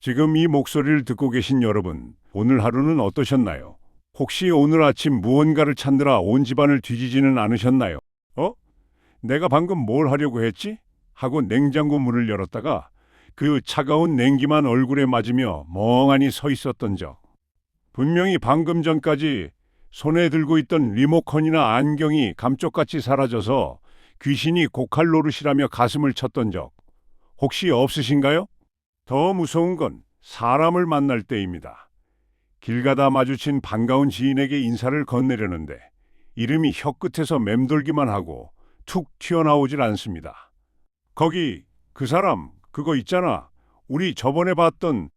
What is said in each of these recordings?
지금 이 목소리를 듣고 계신 여러분, 오늘 하루는 어떠셨나요? 혹시 오늘 아침 무언가를 찾느라 온 집안을 뒤지지는 않으셨나요? 어? 내가 방금 뭘 하려고 했지? 하고 냉장고 문을 열었다가 그 차가운 냉기만 얼굴에 맞으며 멍하니 서 있었던 적. 분명히 방금 전까지 손에 들고 있던 리모컨이나 안경이 감쪽같이 사라져서 귀신이 고칼 노릇이라며 가슴을 쳤던 적. 혹시 없으신가요? 더 무서운 건 사람을 만날 때입니다. 길 가다 마주친 반가운 지인에게 인사를 건네려는데 이름이 혀끝에서 맴돌기만 하고 툭 튀어나오질 않습니다. 거기 그 사람 그거 있잖아. 우리 저번에 봤던.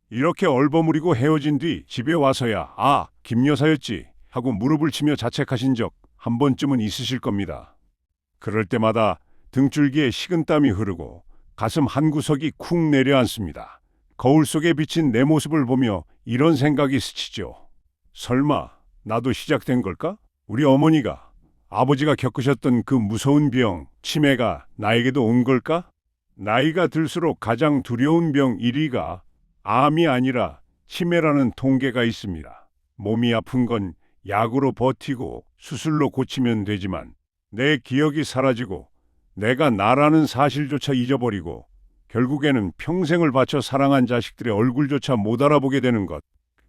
이렇게 얼버무리고 헤어진 뒤 집에 와서야 김 여사였지 하고 무릎을 치며 자책하신 적 한 번쯤은 있으실 겁니다. 그럴 때마다 등줄기에 식은땀이 흐르고 가슴 한구석이 쿵 내려앉습니다. 거울 속에 비친 내 모습을 보며 이런 생각이 스치죠. 설마 나도 시작된 걸까? 우리 어머니가, 아버지가 겪으셨던 그 무서운 병, 치매가 나에게도 온 걸까? 나이가 들수록 가장 두려운 병 1위가 암이 아니라 치매라는 통계가 있습니다. 몸이 아픈 건 약으로 버티고 수술로 고치면 되지만 내 기억이 사라지고 내가 나라는 사실조차 잊어버리고 결국에는 평생을 바쳐 사랑한 자식들의 얼굴조차 못 알아보게 되는 것.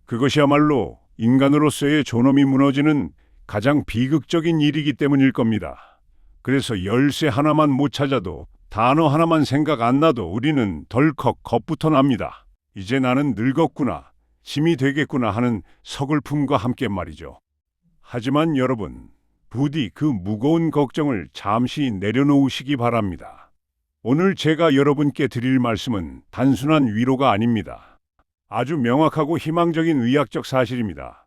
그것이야말로 인간으로서의 존엄이 무너지는 가장 비극적인 일이기 때문일 겁니다. 그래서 열쇠 하나만 못 찾아도 단어 하나만 생각 안 나도 우리는 덜컥 겁부터 납니다. 이제 나는 늙었구나, 짐이 되겠구나 하는 서글픔과 함께 말이죠. 하지만 여러분, 부디 그 무거운 걱정을 잠시 내려놓으시기 바랍니다. 오늘 제가 여러분께 드릴 말씀은 단순한 위로가 아닙니다. 아주 명확하고 희망적인 의학적 사실입니다.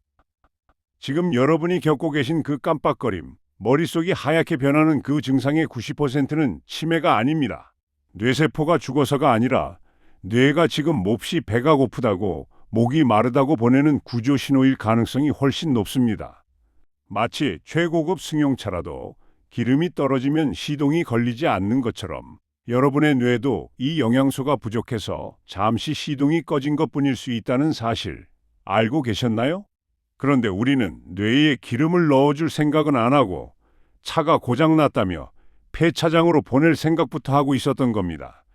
지금 여러분이 겪고 계신 그 깜빡거림, 머릿속이 하얗게 변하는 그 증상의 90%는 치매가 아닙니다. 뇌세포가 죽어서가 아니라 뇌가 지금 몹시 배가 고프다고 목이 마르다고 보내는 구조 신호일 가능성이 훨씬 높습니다. 마치 최고급 승용차라도 기름이 떨어지면 시동이 걸리지 않는 것처럼 여러분의 뇌도 이 영양소가 부족해서 잠시 시동이 꺼진 것뿐일 수 있다는 사실 알고 계셨나요? 그런데 우리는 뇌에 기름을 넣어줄 생각은 안 하고 차가 고장났다며 폐차장으로 보낼 생각부터 하고 있었던 겁니다.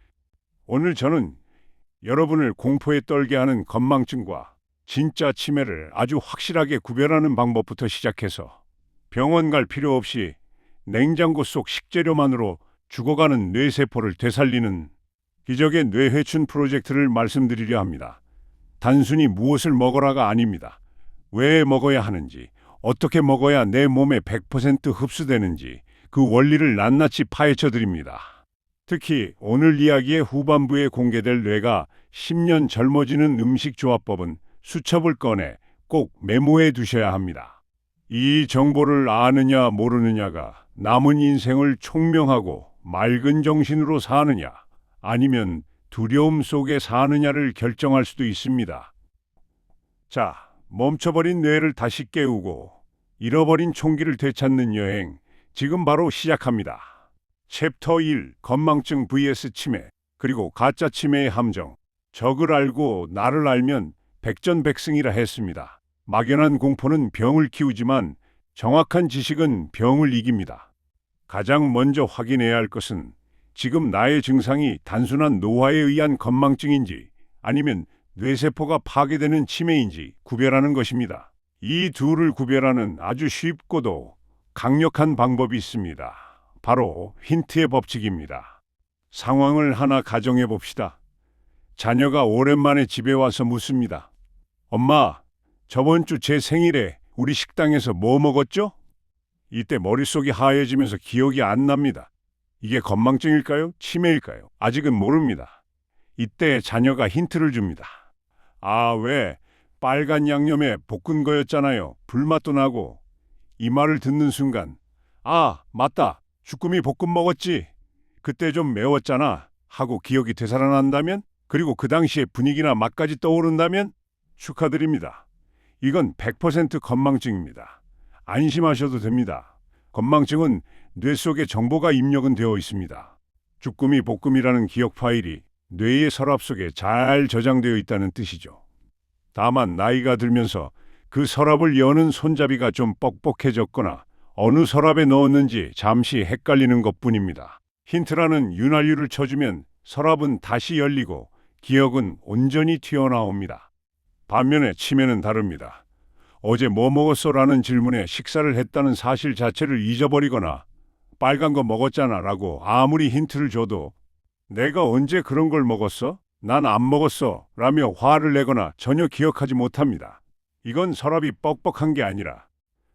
오늘 저는 여러분을 공포에 떨게 하는 건망증과 진짜 치매를 아주 확실하게 구별하는 방법부터 시작해서 병원 갈 필요 없이 냉장고 속 식재료만으로 죽어가는 뇌세포를 되살리는 기적의 뇌회춘 프로젝트를 말씀드리려 합니다. 단순히 무엇을 먹어라가 아닙니다. 왜 먹어야 하는지, 어떻게 먹어야 내 몸에 100% 흡수되는지 그 원리를 낱낱이 파헤쳐 드립니다. 특히 오늘 이야기의 후반부에 공개될 뇌가 10년 젊어지는 음식 조합법은 수첩을 꺼내 꼭 메모해 두셔야 합니다. 이 정보를 아느냐 모르느냐가 남은 인생을 총명하고 맑은 정신으로 사느냐 아니면 두려움 속에 사느냐를 결정할 수도 있습니다. 자, 멈춰버린 뇌를 다시 깨우고 잃어버린 총기를 되찾는 여행 지금 바로 시작합니다. 챕터 1 건망증 vs 치매 그리고 가짜 치매의 함정. 적을 알고 나를 알면 백전백승이라 했습니다. 막연한 공포는 병을 키우지만 정확한 지식은 병을 이깁니다. 가장 먼저 확인해야 할 것은 지금 나의 증상이 단순한 노화에 의한 건망증인지 아니면 뇌세포가 파괴되는 치매인지 구별하는 것입니다. 이 둘을 구별하는 아주 쉽고도 강력한 방법이 있습니다. 바로 힌트의 법칙입니다. 상황을 하나 가정해 봅시다. 자녀가 오랜만에 집에 와서 묻습니다. 엄마, 저번 주 제 생일에 우리 식당에서 뭐 먹었죠? 이때 머릿속이 하얘지면서 기억이 안 납니다. 이게 건망증일까요? 치매일까요? 아직은 모릅니다. 이때 자녀가 힌트를 줍니다. 왜? 빨간 양념에 볶은 거였잖아요. 불맛도 나고. 이 말을 듣는 순간 맞다. 주꾸미 볶음 먹었지. 그때 좀 매웠잖아. 하고 기억이 되살아난다면, 그리고 그 당시의 분위기나 맛까지 떠오른다면 축하드립니다. 이건 100% 건망증입니다. 안심하셔도 됩니다. 건망증은 뇌 속에 정보가 입력은 되어 있습니다. 주꾸미 볶음이라는 기억 파일이 뇌의 서랍 속에 잘 저장되어 있다는 뜻이죠. 다만 나이가 들면서 그 서랍을 여는 손잡이가 좀 뻑뻑해졌거나 어느 서랍에 넣었는지 잠시 헷갈리는 것뿐입니다. 힌트라는 윤활유를 쳐주면 서랍은 다시 열리고 기억은 온전히 튀어나옵니다. 반면에 치매는 다릅니다. 어제 뭐 먹었어라는 질문에 식사를 했다는 사실 자체를 잊어버리거나 빨간 거 먹었잖아 라고 아무리 힌트를 줘도 내가 언제 그런 걸 먹었어? 난 안 먹었어 라며 화를 내거나 전혀 기억하지 못합니다. 이건 서랍이 뻑뻑한 게 아니라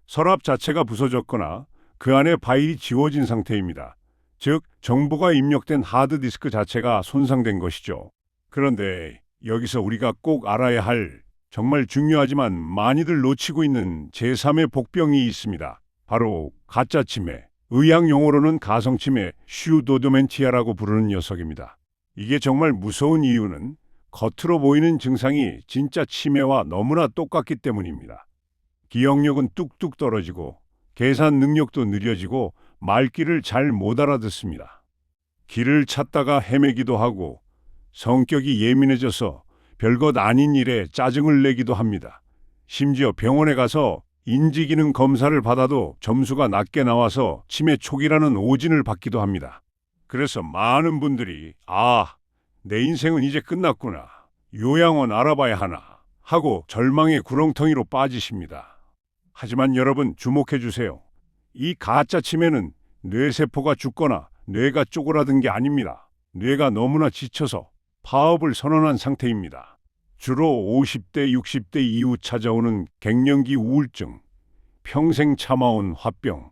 서랍 자체가 부서졌거나 그 안에 파일이 지워진 상태입니다. 즉, 정보가 입력된 하드디스크 자체가 손상된 것이죠. 그런데 여기서 우리가 꼭 알아야 할 정말 중요하지만 많이들 놓치고 있는 제3의 복병이 있습니다. 바로 가짜 치매, 의학 용어로는 가성치매, 슈도드멘티아라고 부르는 녀석입니다. 이게 정말 무서운 이유는 겉으로 보이는 증상이 진짜 치매와 너무나 똑같기 때문입니다. 기억력은 뚝뚝 떨어지고 계산 능력도 느려지고 말귀를 잘 못 알아듣습니다. 길을 찾다가 헤매기도 하고 성격이 예민해져서 별것 아닌 일에 짜증을 내기도 합니다. 심지어 병원에 가서 인지기능 검사를 받아도 점수가 낮게 나와서 치매 초기라는 오진을 받기도 합니다. 그래서 많은 분들이 내 인생은 이제 끝났구나. 요양원 알아봐야 하나 하고 절망의 구렁텅이로 빠지십니다. 하지만 여러분 주목해 주세요. 이 가짜 치매는 뇌세포가 죽거나 뇌가 쪼그라든 게 아닙니다. 뇌가 너무나 지쳐서 파업을 선언한 상태입니다. 주로 50대, 60대 이후 찾아오는 갱년기 우울증, 평생 참아온 화병,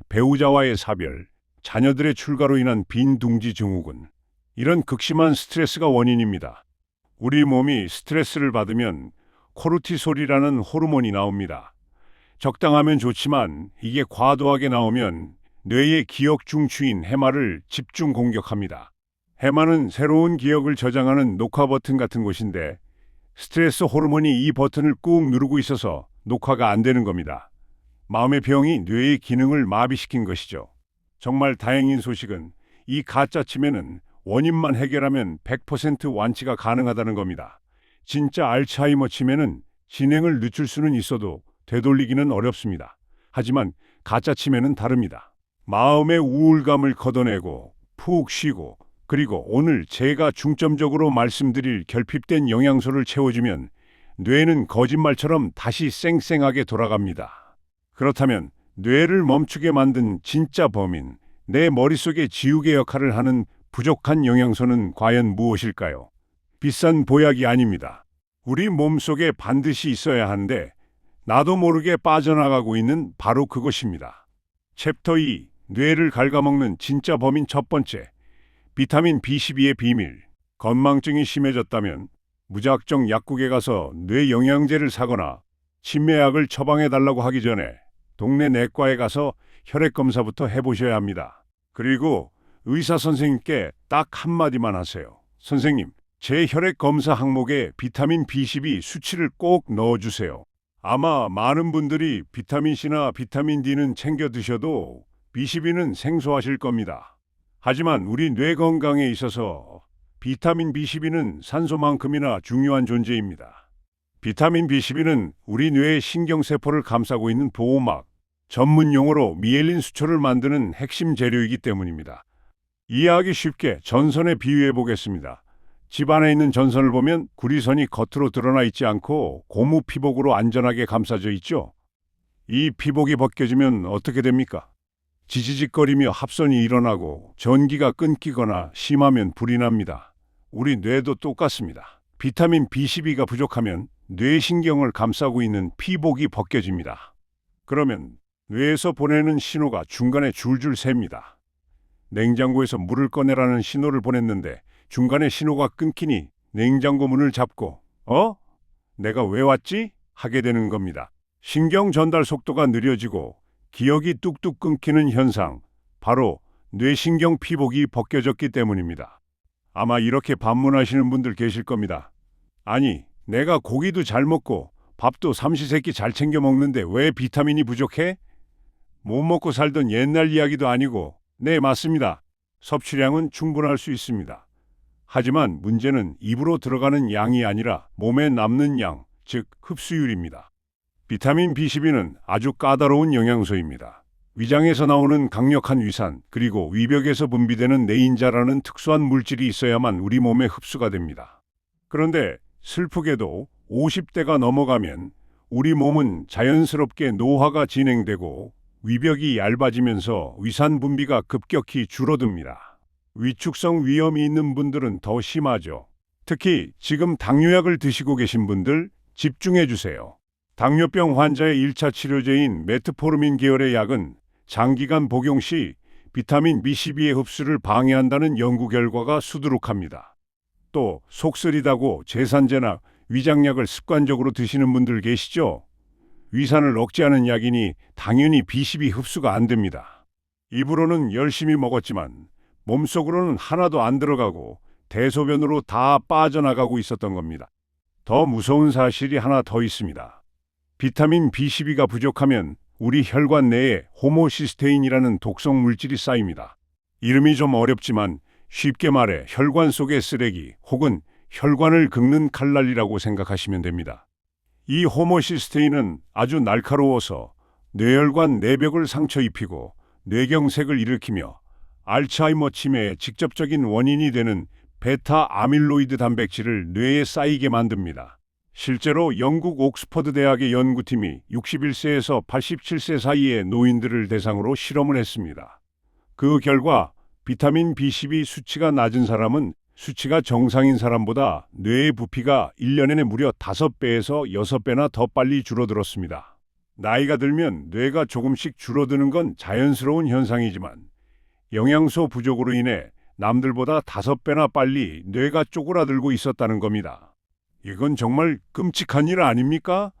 배우자와의 사별, 자녀들의 출가로 인한 빈둥지 증후군, 이런 극심한 스트레스가 원인입니다. 우리 몸이 스트레스를 받으면 코르티솔이라는 호르몬이 나옵니다. 적당하면 좋지만 이게 과도하게 나오면 뇌의 기억 중추인 해마를 집중 공격합니다. 해마는 새로운 기억을 저장하는 녹화 버튼 같은 곳인데 스트레스 호르몬이 이 버튼을 꾹 누르고 있어서 녹화가 안 되는 겁니다. 마음의 병이 뇌의 기능을 마비시킨 것이죠. 정말 다행인 소식은 이 가짜 치매는 원인만 해결하면 100% 완치가 가능하다는 겁니다. 진짜 알츠하이머 치매는 진행을 늦출 수는 있어도 되돌리기는 어렵습니다. 하지만 가짜 치매는 다릅니다. 마음의 우울감을 걷어내고 푹 쉬고 그리고 오늘 제가 중점적으로 말씀드릴 결핍된 영양소를 채워주면 뇌는 거짓말처럼 다시 쌩쌩하게 돌아갑니다. 그렇다면 뇌를 멈추게 만든 진짜 범인, 내 머릿속의 지우개 역할을 하는 부족한 영양소는 과연 무엇일까요? 비싼 보약이 아닙니다. 우리 몸속에 반드시 있어야 하는데 나도 모르게 빠져나가고 있는 바로 그것입니다. 챕터 2. 뇌를 갉아먹는 진짜 범인 첫 번째. 비타민 B12의 비밀. 건망증이 심해졌다면 무작정 약국에 가서 뇌 영양제를 사거나 치매약을 처방해달라고 하기 전에 동네 내과에 가서 혈액 검사부터 해보셔야 합니다. 그리고 의사 선생님께 딱 한마디만 하세요. 선생님, 제 혈액 검사 항목에 비타민 B12 수치를 꼭 넣어주세요. 아마 많은 분들이 비타민C나 비타민 D는 챙겨 드셔도 B12는 생소하실 겁니다. 하지만 우리 뇌 건강에 있어서 비타민 B12는 산소만큼이나 중요한 존재입니다. 비타민 B12는 우리 뇌의 신경세포를 감싸고 있는 보호막, 전문 용어로 미엘린 수초를 만드는 핵심 재료이기 때문입니다. 이해하기 쉽게 전선에 비유해 보겠습니다. 집 안에 있는 전선을 보면 구리선이 겉으로 드러나 있지 않고 고무 피복으로 안전하게 감싸져 있죠. 이 피복이 벗겨지면 어떻게 됩니까? 지지직거리며 합선이 일어나고 전기가 끊기거나 심하면 불이 납니다. 우리 뇌도 똑같습니다. 비타민 B12가 부족하면 뇌신경을 감싸고 있는 피복이 벗겨집니다. 그러면 뇌에서 보내는 신호가 중간에 줄줄 셉니다. 냉장고에서 물을 꺼내라는 신호를 보냈는데 중간에 신호가 끊기니 냉장고 문을 잡고 내가 왜 왔지? 하게 되는 겁니다. 신경 전달 속도가 느려지고 기억이 뚝뚝 끊기는 현상, 바로 뇌신경 피복이 벗겨졌기 때문입니다. 아마 이렇게 반문하시는 분들 계실 겁니다. 아니, 내가 고기도 잘 먹고 밥도 삼시세끼 잘 챙겨 먹는데 왜 비타민이 부족해? 못 먹고 살던 옛날 이야기도 아니고, 네, 맞습니다. 섭취량은 충분할 수 있습니다. 하지만 문제는 입으로 들어가는 양이 아니라 몸에 남는 양, 즉 흡수율입니다. 비타민 B12는 아주 까다로운 영양소입니다. 위장에서 나오는 강력한 위산, 그리고 위벽에서 분비되는 내인자라는 특수한 물질이 있어야만 우리 몸에 흡수가 됩니다. 그런데 슬프게도 50대가 넘어가면 우리 몸은 자연스럽게 노화가 진행되고 위벽이 얇아지면서 위산 분비가 급격히 줄어듭니다. 위축성 위염이 있는 분들은 더 심하죠. 특히 지금 당뇨약을 드시고 계신 분들 집중해 주세요. 당뇨병 환자의 1차 치료제인 메트포르민 계열의 약은 장기간 복용 시 비타민 B12의 흡수를 방해한다는 연구 결과가 수두룩합니다. 또 속쓰리다고 제산제나 위장약을 습관적으로 드시는 분들 계시죠? 위산을 억제하는 약이니 당연히 B12 흡수가 안 됩니다. 입으로는 열심히 먹었지만 몸속으로는 하나도 안 들어가고 대소변으로 다 빠져나가고 있었던 겁니다. 더 무서운 사실이 하나 더 있습니다. 비타민 B12가 부족하면 우리 혈관 내에 호모시스테인이라는 독성 물질이 쌓입니다. 이름이 좀 어렵지만 쉽게 말해 혈관 속의 쓰레기 혹은 혈관을 긁는 칼날이라고 생각하시면 됩니다. 이 호모시스테인은 아주 날카로워서 뇌혈관 내벽을 상처 입히고 뇌경색을 일으키며 알츠하이머 치매의 직접적인 원인이 되는 베타 아밀로이드 단백질을 뇌에 쌓이게 만듭니다. 실제로 영국 옥스퍼드 대학의 연구팀이 61세에서 87세 사이의 노인들을 대상으로 실험을 했습니다. 그 결과 비타민 B12 수치가 낮은 사람은 수치가 정상인 사람보다 뇌의 부피가 1년에 무려 5배에서 6배나 더 빨리 줄어들었습니다. 나이가 들면 뇌가 조금씩 줄어드는 건 자연스러운 현상이지만 영양소 부족으로 인해 남들보다 5배나 빨리 뇌가 쪼그라들고 있었다는 겁니다. 이건 정말 끔찍한 일 아닙니까?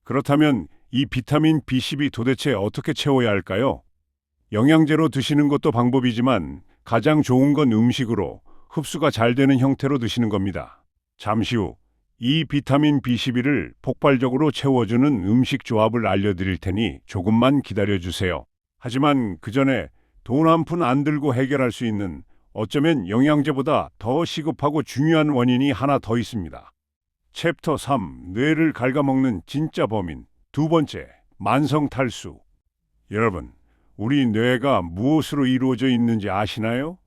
그렇다면 이 비타민 B12 도대체 어떻게 채워야 할까요? 영양제로 드시는 것도 방법이지만 가장 좋은 건 음식으로 흡수가 잘 되는 형태로 드시는 겁니다. 잠시 후 이 비타민 B12를 폭발적으로 채워주는 음식 조합을 알려드릴 테니 조금만 기다려주세요. 하지만 그 전에 돈 한 푼 안 들고 해결할 수 있는 어쩌면 영양제보다 더 시급하고 중요한 원인이 하나 더 있습니다. 챕터 3. 뇌를 갉아먹는 진짜 범인. 두 번째, 만성 탈수. 여러분, 우리 뇌가 무엇으로 이루어져 있는지 아시나요?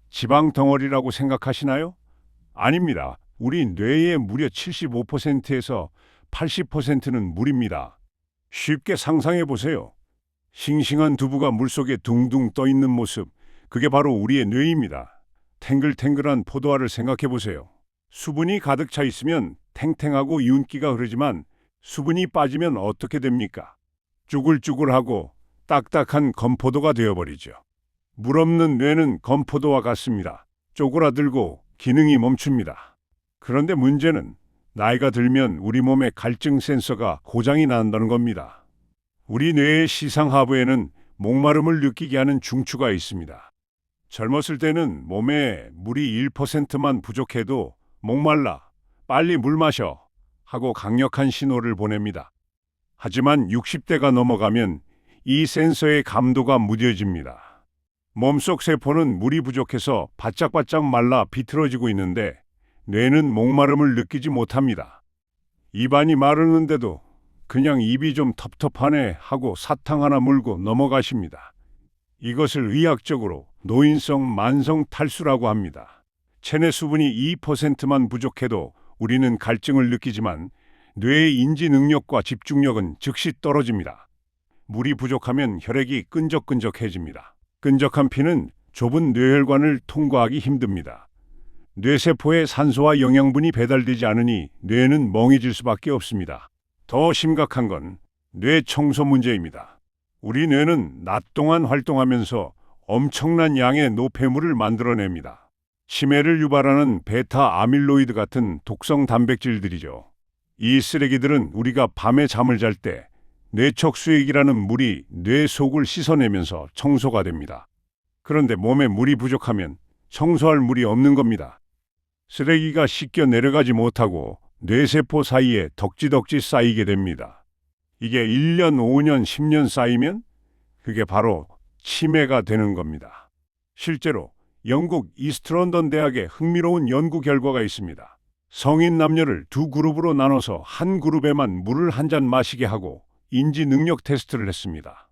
지방 덩어리라고 생각하시나요? 아닙니다. 우리 뇌의 무려 75%에서 80%는 물입니다. 쉽게 상상해 보세요. 싱싱한 두부가 물속에 둥둥 떠 있는 모습, 그게 바로 우리의 뇌입니다. 탱글탱글한 포도알을 생각해 보세요. 수분이 가득 차 있으면 탱탱하고 윤기가 흐르지만 수분이 빠지면 어떻게 됩니까? 쭈글쭈글하고 딱딱한 건포도가 되어버리죠. 물 없는 뇌는 건포도와 같습니다. 쪼그라들고 기능이 멈춥니다. 그런데 문제는 나이가 들면 우리 몸의 갈증 센서가 고장이 난다는 겁니다. 우리 뇌의 시상하부에는 목마름을 느끼게 하는 중추가 있습니다. 젊었을 때는 몸에 물이 1%만 부족해도 목말라, 빨리 물 마셔 하고 강력한 신호를 보냅니다. 하지만 60대가 넘어가면 이 센서의 감도가 무뎌집니다. 몸속 세포는 물이 부족해서 바짝바짝 말라 비틀어지고 있는데 뇌는 목마름을 느끼지 못합니다. 입안이 마르는데도 그냥 입이 좀 텁텁하네 하고 사탕 하나 물고 넘어가십니다. 이것을 의학적으로 노인성 만성 탈수라고 합니다. 체내 수분이 2%만 부족해도 우리는 갈증을 느끼지만 뇌의 인지 능력과 집중력은 즉시 떨어집니다. 물이 부족하면 혈액이 끈적끈적해집니다. 끈적한 피는 좁은 뇌혈관을 통과하기 힘듭니다. 뇌세포에 산소와 영양분이 배달되지 않으니 뇌는 멍해질 수밖에 없습니다. 더 심각한 건 뇌 청소 문제입니다. 우리 뇌는 낮 동안 활동하면서 엄청난 양의 노폐물을 만들어냅니다. 치매를 유발하는 베타 아밀로이드 같은 독성 단백질들이죠. 이 쓰레기들은 우리가 밤에 잠을 잘 때 뇌척수액이라는 물이 뇌 속을 씻어내면서 청소가 됩니다. 그런데 몸에 물이 부족하면 청소할 물이 없는 겁니다. 쓰레기가 씻겨 내려가지 못하고 뇌세포 사이에 덕지덕지 쌓이게 됩니다. 이게 1년, 5년, 10년 쌓이면 그게 바로 치매가 되는 겁니다. 실제로 영국 이스트런던 대학의 흥미로운 연구 결과가 있습니다. 성인 남녀를 두 그룹으로 나눠서 한 그룹에만 물을 한 잔 마시게 하고 인지 능력 테스트를 했습니다.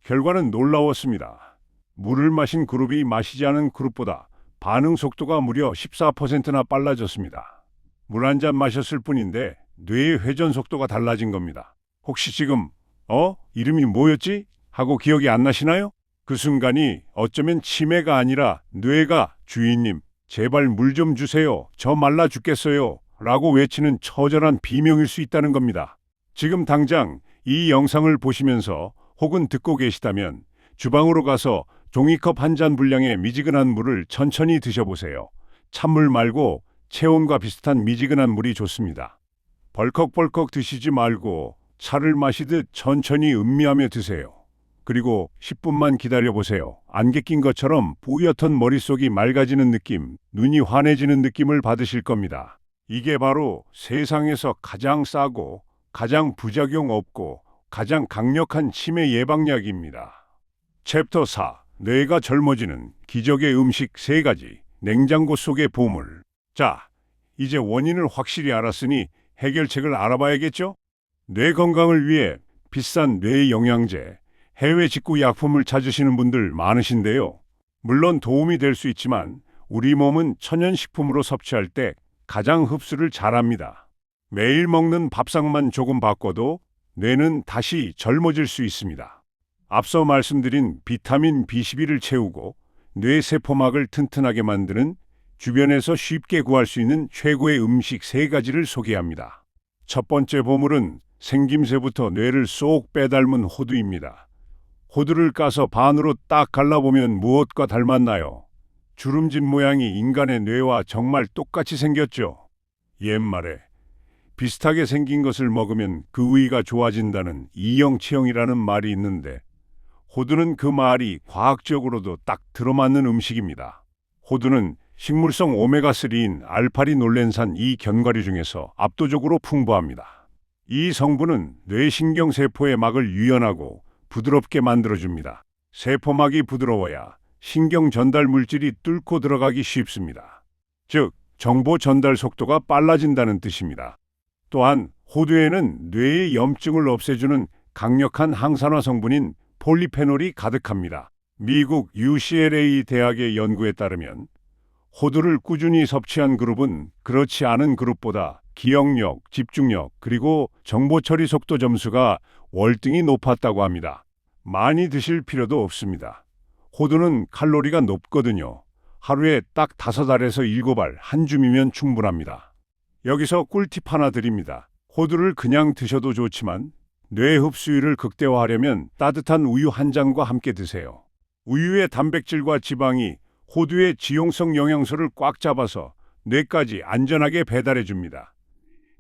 결과는 놀라웠습니다. 물을 마신 그룹이 마시지 않은 그룹보다 반응 속도가 무려 14%나 빨라졌습니다. 물 한 잔 마셨을 뿐인데 뇌의 회전 속도가 달라진 겁니다. 혹시 지금 이름이 뭐였지? 하고 기억이 안 나시나요? 그 순간이 어쩌면 치매가 아니라 뇌가 주인님, 제발 물 좀 주세요. 저 말라 죽겠어요. 라고 외치는 처절한 비명일 수 있다는 겁니다. 지금 당장 이 영상을 보시면서 혹은 듣고 계시다면 주방으로 가서 종이컵 한 잔 분량의 미지근한 물을 천천히 드셔보세요. 찬물 말고 체온과 비슷한 미지근한 물이 좋습니다. 벌컥벌컥 드시지 말고 차를 마시듯 천천히 음미하며 드세요. 그리고 10분만 기다려보세요. 안개 낀 것처럼 뿌옇던 머릿속이 맑아지는 느낌, 눈이 환해지는 느낌을 받으실 겁니다. 이게 바로 세상에서 가장 싸고 가장 부작용 없고 가장 강력한 치매 예방약입니다. 챕터 4. 뇌가 젊어지는 기적의 음식 3가지. 냉장고 속의 보물. 자, 이제 원인을 확실히 알았으니 해결책을 알아봐야겠죠? 뇌 건강을 위해 비싼 뇌 영양제, 해외 직구 약품을 찾으시는 분들 많으신데요. 물론 도움이 될 수 있지만 우리 몸은 천연식품으로 섭취할 때 가장 흡수를 잘합니다. 매일 먹는 밥상만 조금 바꿔도 뇌는 다시 젊어질 수 있습니다. 앞서 말씀드린 비타민 B12를 채우고 뇌 세포막을 튼튼하게 만드는 주변에서 쉽게 구할 수 있는 최고의 음식 3가지를 소개합니다. 첫 번째 보물은 생김새부터 뇌를 쏙 빼닮은 호두입니다. 호두를 까서 반으로 딱 갈라보면 무엇과 닮았나요? 주름진 모양이 인간의 뇌와 정말 똑같이 생겼죠. 옛말에 비슷하게 생긴 것을 먹으면 그 위가 좋아진다는 이영치형이라는 말이 있는데 호두는 그 말이 과학적으로도 딱 들어맞는 음식입니다. 호두는 식물성 오메가3인 알파리놀렌산 이 견과류 중에서 압도적으로 풍부합니다. 이 성분은 뇌신경세포의 막을 유연하고 부드럽게 만들어줍니다. 세포막이 부드러워야 신경 전달 물질이 뚫고 들어가기 쉽습니다. 즉, 정보 전달 속도가 빨라진다는 뜻입니다. 또한 호두에는 뇌의 염증을 없애주는 강력한 항산화 성분인 폴리페놀이 가득합니다. 미국 UCLA 대학의 연구에 따르면 호두를 꾸준히 섭취한 그룹은 그렇지 않은 그룹보다 기억력, 집중력, 그리고 정보 처리 속도 점수가 월등히 높았다고 합니다. 많이 드실 필요도 없습니다. 호두는 칼로리가 높거든요. 하루에 딱 5알에서 7알 한 줌이면 충분합니다. 여기서 꿀팁 하나 드립니다. 호두를 그냥 드셔도 좋지만 뇌 흡수율을 극대화하려면 따뜻한 우유 한 잔과 함께 드세요. 우유의 단백질과 지방이 호두의 지용성 영양소를 꽉 잡아서 뇌까지 안전하게 배달해 줍니다.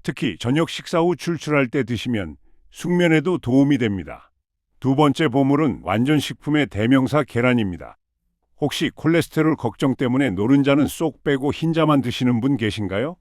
특히 저녁 식사 후 출출할 때 드시면 숙면에도 도움이 됩니다. 두 번째 보물은 완전식품의 대명사 계란입니다. 혹시 콜레스테롤 걱정 때문에 노른자는 쏙 빼고 흰자만 드시는 분 계신가요?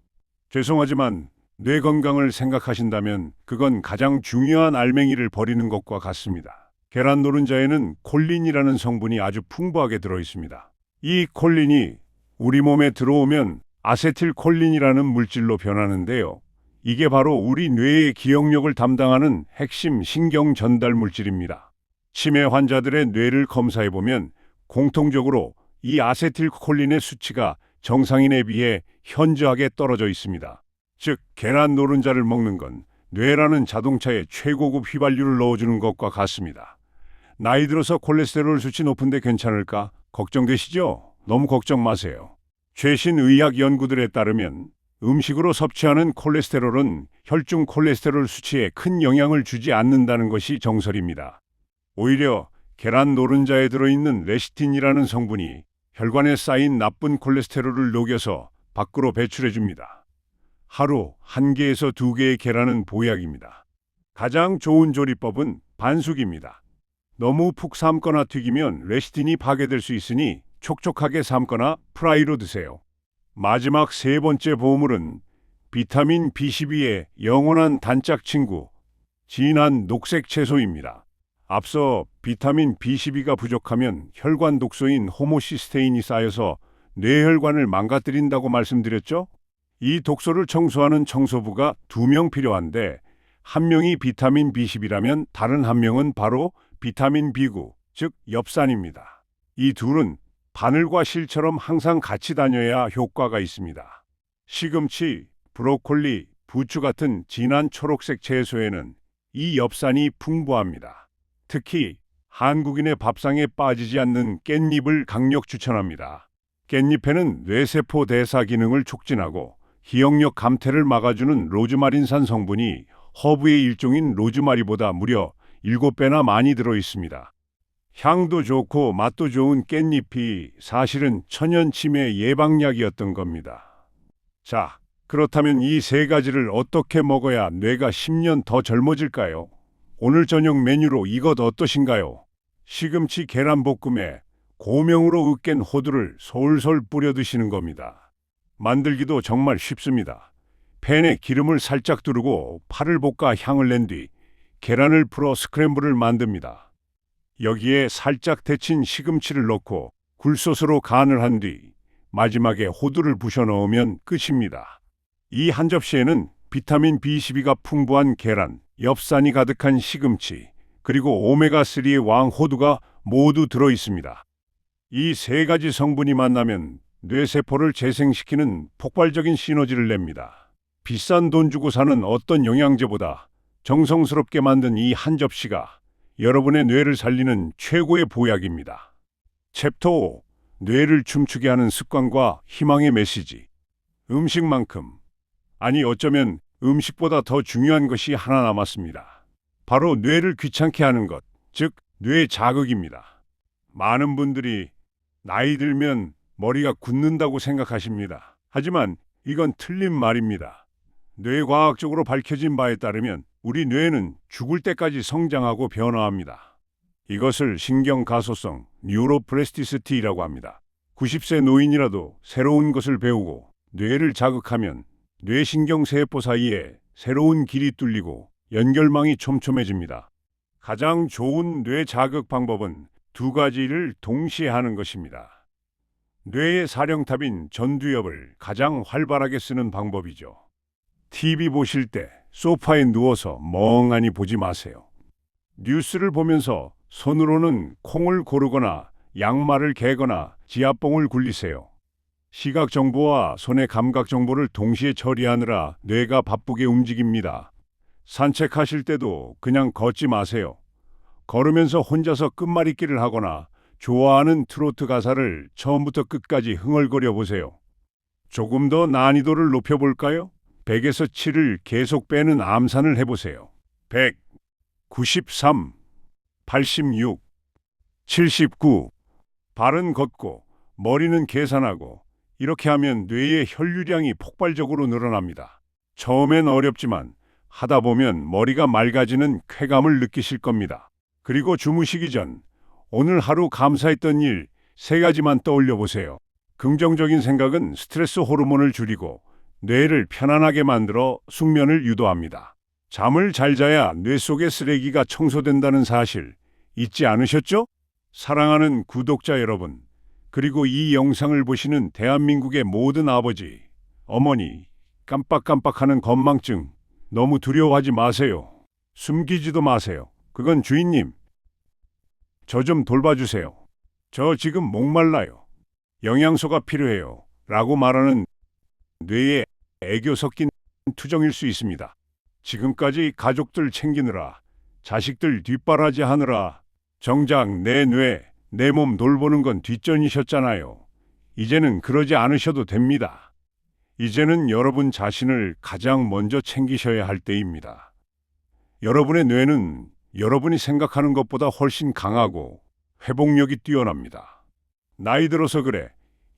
죄송하지만 뇌 건강을 생각하신다면 그건 가장 중요한 알맹이를 버리는 것과 같습니다. 계란 노른자에는 콜린이라는 성분이 아주 풍부하게 들어있습니다. 이 콜린이 우리 몸에 들어오면 아세틸콜린이라는 물질로 변하는데요. 이게 바로 우리 뇌의 기억력을 담당하는 핵심 신경 전달 물질입니다. 치매 환자들의 뇌를 검사해보면 공통적으로 이 아세틸콜린의 수치가 정상인에 비해 현저하게 떨어져 있습니다. 즉, 계란 노른자를 먹는 건 뇌라는 자동차에 최고급 휘발유를 넣어주는 것과 같습니다. 나이 들어서 콜레스테롤 수치 높은데 괜찮을까? 걱정되시죠? 너무 걱정 마세요. 최신 의학 연구들에 따르면 음식으로 섭취하는 콜레스테롤은 혈중 콜레스테롤 수치에 큰 영향을 주지 않는다는 것이 정설입니다. 오히려 계란 노른자에 들어있는 레시틴이라는 성분이 혈관에 쌓인 나쁜 콜레스테롤을 녹여서 밖으로 배출해줍니다. 하루 1개에서 2개의 계란은 보약입니다. 가장 좋은 조리법은 반숙입니다. 너무 푹 삶거나 튀기면 레시틴이 파괴될 수 있으니 촉촉하게 삶거나 프라이로 드세요. 마지막 3번째 보물은 비타민 B12의 영원한 단짝 친구, 진한 녹색 채소입니다. 앞서 비타민 B12가 부족하면 혈관 독소인 호모시스테인이 쌓여서 뇌혈관을 망가뜨린다고 말씀드렸죠? 이 독소를 청소하는 청소부가 2명 필요한데 한 명이 비타민 B10이라면 다른 한 명은 바로 비타민 B9, 즉 엽산입니다. 이 둘은 바늘과 실처럼 항상 같이 다녀야 효과가 있습니다. 시금치, 브로콜리, 부추 같은 진한 초록색 채소에는 이 엽산이 풍부합니다. 특히 한국인의 밥상에 빠지지 않는 깻잎을 강력 추천합니다. 깻잎에는 뇌세포 대사 기능을 촉진하고 기억력 감퇴를 막아주는 로즈마린산 성분이 허브의 일종인 로즈마리보다 무려 7배나 많이 들어 있습니다. 향도 좋고 맛도 좋은 깻잎이 사실은 천연 치매 예방약이었던 겁니다. 자, 그렇다면 이 세 가지를 어떻게 먹어야 뇌가 10년 더 젊어질까요? 오늘 저녁 메뉴로 이것 어떠신가요? 시금치 계란볶음에 고명으로 으깬 호두를 솔솔 뿌려 드시는 겁니다. 만들기도 정말 쉽습니다. 팬에 기름을 살짝 두르고 파를 볶아 향을 낸 뒤 계란을 풀어 스크램블을 만듭니다. 여기에 살짝 데친 시금치를 넣고 굴소스로 간을 한 뒤 마지막에 호두를 부셔 넣으면 끝입니다. 이 한 접시에는 비타민 B12가 풍부한 계란, 엽산이 가득한 시금치, 그리고 오메가3의 왕 호두가 모두 들어 있습니다. 이 세 가지 성분이 만나면 뇌세포를 재생시키는 폭발적인 시너지를 냅니다. 비싼 돈 주고 사는 어떤 영양제보다 정성스럽게 만든 이 한 접시가 여러분의 뇌를 살리는 최고의 보약입니다. 챕터 5. 뇌를 춤추게 하는 습관과 희망의 메시지. 음식만큼, 아니 어쩌면 음식보다 더 중요한 것이 하나 남았습니다. 바로 뇌를 귀찮게 하는 것, 즉 뇌 자극입니다. 많은 분들이 나이 들면 머리가 굳는다고 생각하십니다. 하지만 이건 틀린 말입니다. 뇌과학적으로 밝혀진 바에 따르면 우리 뇌는 죽을 때까지 성장하고 변화합니다. 이것을 신경가소성, 뉴로플라스티시티라고 합니다. 90세 노인이라도 새로운 것을 배우고 뇌를 자극하면 뇌신경세포 사이에 새로운 길이 뚫리고 연결망이 촘촘해집니다. 가장 좋은 뇌 자극 방법은 두 가지를 동시에 하는 것입니다. 뇌의 사령탑인 전두엽을 가장 활발하게 쓰는 방법이죠. TV 보실 때 소파에 누워서 멍하니 보지 마세요. 뉴스를 보면서 손으로는 콩을 고르거나 양말을 개거나 지압봉을 굴리세요. 시각 정보와 손의 감각 정보를 동시에 처리하느라 뇌가 바쁘게 움직입니다. 산책하실 때도 그냥 걷지 마세요. 걸으면서 혼자서 끝말잇기를 하거나 좋아하는 트로트 가사를 처음부터 끝까지 흥얼거려 보세요. 조금 더 난이도를 높여볼까요? 100에서 7을 계속 빼는 암산을 해보세요. 100, 93, 86, 79. 발은 걷고 머리는 계산하고 이렇게 하면 뇌의 혈류량이 폭발적으로 늘어납니다. 처음엔 어렵지만 하다 보면 머리가 맑아지는 쾌감을 느끼실 겁니다. 그리고 주무시기 전 오늘 하루 감사했던 일 3가지만 떠올려 보세요. 긍정적인 생각은 스트레스 호르몬을 줄이고 뇌를 편안하게 만들어 숙면을 유도합니다. 잠을 잘 자야 뇌 속의 쓰레기가 청소된다는 사실 잊지 않으셨죠? 사랑하는 구독자 여러분, 그리고 이 영상을 보시는 대한민국의 모든 아버지, 어머니, 깜빡깜빡하는 건망증 너무 두려워하지 마세요. 숨기지도 마세요. 그건 주인님, 저 좀 돌봐주세요. 저 지금 목말라요. 영양소가 필요해요. 라고 말하는 뇌에 애교 섞인 투정일 수 있습니다. 지금까지 가족들 챙기느라, 자식들 뒷바라지 하느라 정작 내 뇌, 내 몸 돌보는 건 뒷전이셨잖아요. 이제는 그러지 않으셔도 됩니다. 이제는 여러분 자신을 가장 먼저 챙기셔야 할 때입니다. 여러분의 뇌는 여러분이 생각하는 것보다 훨씬 강하고 회복력이 뛰어납니다. 나이 들어서 그래,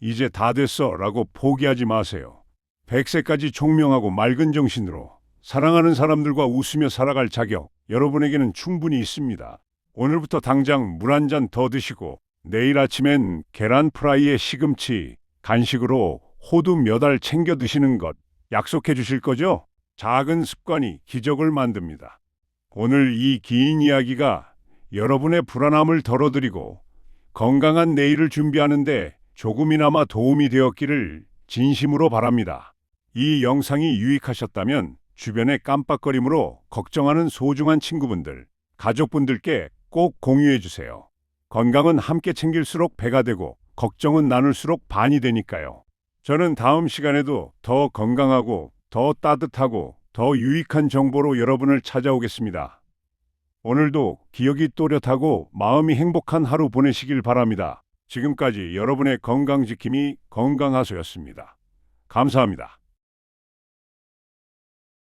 이제 다 됐어 라고 포기하지 마세요. 100세까지 총명하고 맑은 정신으로 사랑하는 사람들과 웃으며 살아갈 자격 여러분에게는 충분히 있습니다. 오늘부터 당장 물 한 잔 더 드시고 내일 아침엔 계란 프라이에 시금치, 간식으로 호두 몇 알 챙겨 드시는 것 약속해 주실 거죠? 작은 습관이 기적을 만듭니다. 오늘 이 긴 이야기가 여러분의 불안함을 덜어드리고 건강한 내일을 준비하는데 조금이나마 도움이 되었기를 진심으로 바랍니다. 이 영상이 유익하셨다면 주변의 깜빡거림으로 걱정하는 소중한 친구분들, 가족분들께 꼭 공유해 주세요. 건강은 함께 챙길수록 배가 되고 걱정은 나눌수록 반이 되니까요. 저는 다음 시간에도 더 건강하고 더 따뜻하고 더 유익한 정보로 여러분을 찾아오겠습니다. 오늘도 기억이 또렷하고 마음이 행복한 하루 보내시길 바랍니다. 지금까지 여러분의 건강지킴이 건강하소였습니다. 감사합니다.